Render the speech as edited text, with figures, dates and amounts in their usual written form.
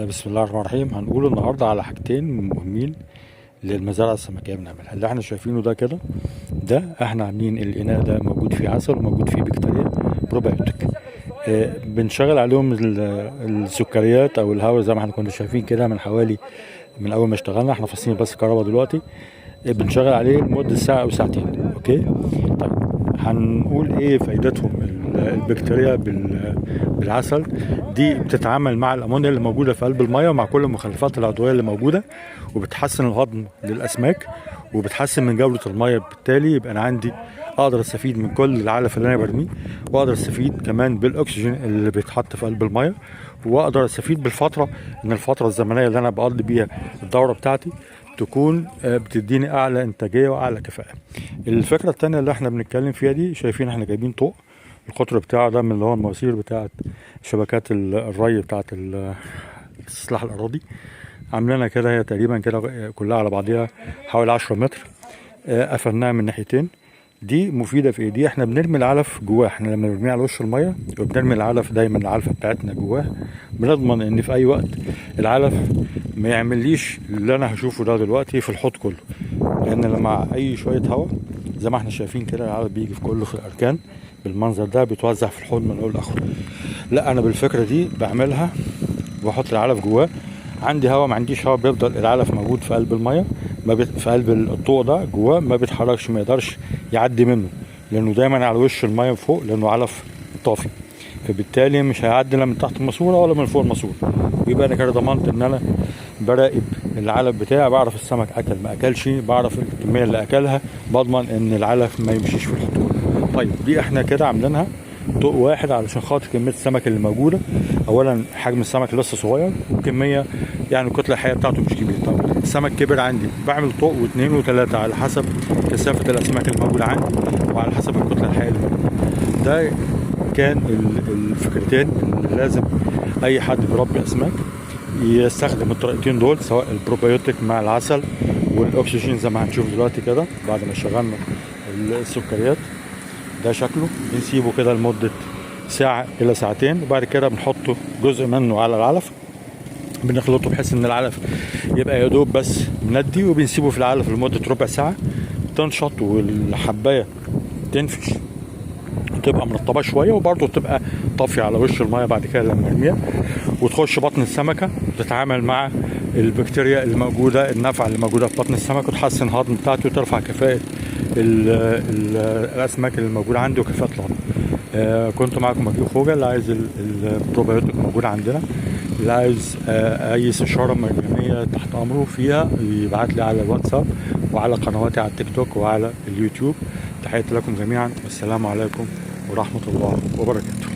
بسم الله الرحمن الرحيم. هنقول النهارده على حاجتين مهمين للمزارع السمكيه بنعملها. اللي احنا شايفينه ده كده، ده احنا عاملين الاناء ده موجود فيه عسل وموجود فيه بكتيريا بروبيوتيك. بنشغل عليهم السكريات او الهواء زي ما احنا كنا شايفين كده من اول ما اشتغلنا. احنا فاصلين بس الكهرباء دلوقتي. بنشغل عليه لمده ساعه او ساعتين. اوكي، طيب هنقول ايه فايدتهم. البكتيريا بالعسل دي بتتعامل مع الامونيا اللي موجوده في قلب الميه ومع كل المخلفات العضويه اللي موجوده، وبتحسن الهضم للاسماك وبتحسن من جوده الميه. بالتالي يبقى انا عندي اقدر استفيد من كل العلف اللي انا برميه، واقدر استفيد كمان بالاكسجين اللي بيتحط في قلب الميه، واقدر استفيد بالفتره ان الفتره الزمنيه اللي انا بقضي بيها الدوره بتاعتي تكون بتديني اعلى انتاجيه واعلى كفاءه. الفكره الثانيه اللي احنا بنتكلم فيها دي، شايفين احنا جايبين طوق القطر بتاعه ده من اللي هو المواسير بتاعه شبكات الري بتاعه استصلاح الاراضي. عاملينها كده، هي تقريبا كده كلها على بعضيها حوالي 10 متر. قفلناها من ناحيتين. دي مفيده في ايه؟ دي احنا بنرمي العلف جواه. احنا لما بنرميه على وش الميه وبنرمي العلف دايما العلفه بتاعتنا جواه، بنضمن ان في اي وقت العلف ما يعمليش اللي انا هشوفه ده دلوقتي في الحوض كله. لان لما اي شويه هواء زي ما احنا شايفين كده، العلف بيجي في كله في الاركان بالمنظر ده، بيتوزع في الحوض من اول لاخره. لا، انا بالفكره دي بعملها واحط العلف جواه. عندي هواء، ما عنديش هواء، بيفضل العلف موجود في قلب الميه، في قلب الطوق ده جواه، ما بيتحركش، ما يقدرش يعدي منه، لانه دايما على وش الميه فوق، لانه علف طافي. فبالتالي مش هيعدي لا من تحت الماسوره ولا من فوق الماسوره. يبقى انا كده ضمنت ان انا براقب العلف بتاعي، بعرف السمك اكل ما اكلش، بعرف الكميه اللي اكلها، بضمن ان العلف ما يمشيش في الحوض. طيب دي احنا كده عاملينها طوق واحد علشان خاطر كميه السمك اللي موجوده. اولا حجم السمك لسه صغير، وكميه يعني الكتله الحقيقيه بتاعته مش كبيره. طب السمك كبر عندي، بعمل طوق واثنين وثلاثه على حسب كثافه الاسماك الموجوده عندي وعلى حسب الكتله الحقيقيه اللي موجوده. ده كان الفكرتين اللي لازم اي حد بيربي اسماك يستخدم الطريقتين دول، سواء البروبيوتيك مع العسل والاكسجين زي ما هنشوف دلوقتي كده بعد ما شغلنا السكريات. ده شكله بنسيبه كده لمدة ساعة إلى ساعتين، وبعد كده بنحطه جزء منه على العلف، بنخلطه بحيث إن العلف يبقى يدوب بس مندي، وبنسيبه في العلف لمدة ربع ساعة تنشط والحباية تنفش وتبقى مرطبة شوية، وبرضه تبقى طافية على وش المية بعد كده لما نرميها، وتخش بطن السمكة وتتعامل مع البكتيريا الموجودة النافعة اللي موجودة في بطن السمك، وتحسن الهضم بتاعته وترفع كفاءة الأسماك اللي موجودة عندي وكفاءة الهضم. كنت معكم مجيب خوجة. اللي عايز البروبيوتيك موجود عندنا، اللي عايز أي استشارة مجانية تحت أمره فيها يبعت لي على الواتساب وعلى قنواتي على التيك توك وعلى اليوتيوب. تحياتي لكم جميعا، والسلام عليكم ورحمة الله وبركاته.